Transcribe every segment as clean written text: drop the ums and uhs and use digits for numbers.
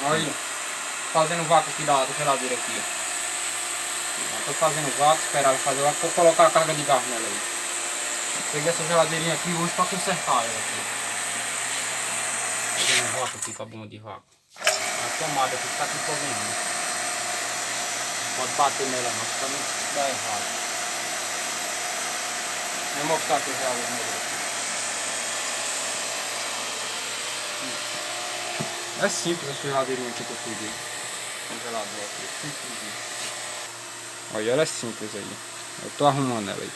Olha, fazendo vácuo aqui da geladeira aqui, ó. Tô fazendo vácuo, esperar ela fazer vácuo, vou colocar a carga de gás nela aí. Peguei essa geladeirinha aqui hoje pra consertar ela aqui. Fazendo vácuo aqui com a bomba de vácuo. A tomada aqui tá com problema. Pode bater nela não, pra não dar errado. Vou mostrar aqui a geladeira aqui. É simples essa geladeirinha aqui que eu peguei. Congelador aqui, simples. Olha, ela é simples aí. Eu tô arrumando ela aí.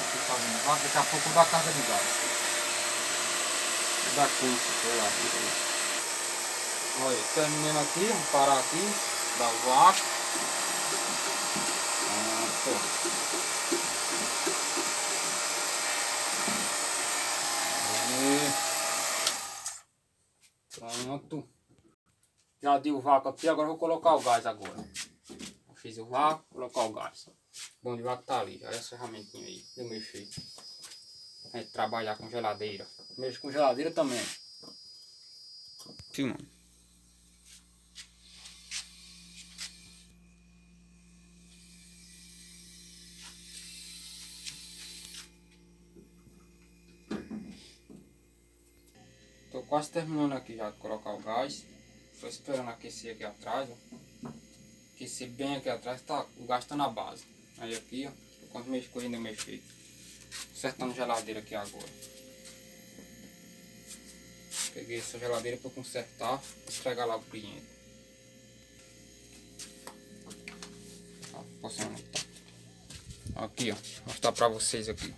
Aqui fazendo vácuo, daqui a pouco eu dou a carga de gás. Vou dar quente, sei lá. Olha, terminando aqui, vamos parar aqui, dar o vácuo. Pronto. Já dei o vácuo aqui, agora eu vou colocar o gás agora. Eu fiz o vácuo, vou colocar o gás. O bom de vácuo tá ali, olha essa ferramentinha aí, eu mexi. A gente trabalhar com geladeira. Mexo com geladeira também. Filmando. Tô quase terminando aqui já de colocar o gás. Tô esperando aquecer aqui atrás, ó. Aquecer bem aqui atrás, tá, o gás tá na base. Aí aqui, ó, enquanto mexo com ele, eu mexi. Consertando a geladeira aqui agora. Peguei essa geladeira para consertar e entregar lá pro cliente. Aqui, ó, vou mostrar pra vocês aqui.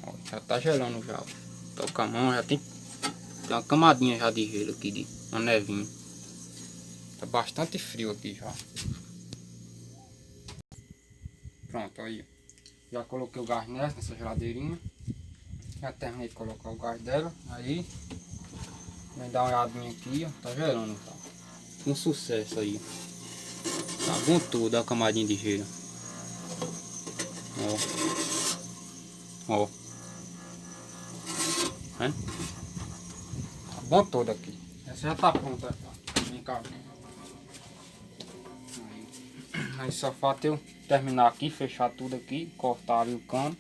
Ó, já tá gelando já. Tô com a mão, já tem uma camadinha já de gelo aqui, de uma nevinha. Tá bastante frio aqui já. Pronto, aí. Já coloquei o gás nessa geladeirinha. Já terminei de colocar o gás dela. Aí, vem dar uma olhadinha aqui, ó. Tá gelando, tá? Com sucesso aí. Tá bom tudo, a camadinha de gelo. Ó. É? Tá bom todo aqui. Essa já tá pronta. Vem cá. Aí só falta eu terminar aqui, fechar tudo aqui, cortar ali o cano.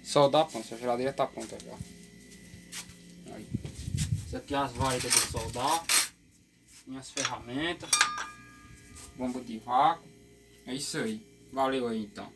Soldar, pronto. Essa geladeira tá pronta já. Aí. Isso aqui é as varas que eu vou soldar. Minhas ferramentas. Bomba de vácuo. É isso aí. Valeu aí então.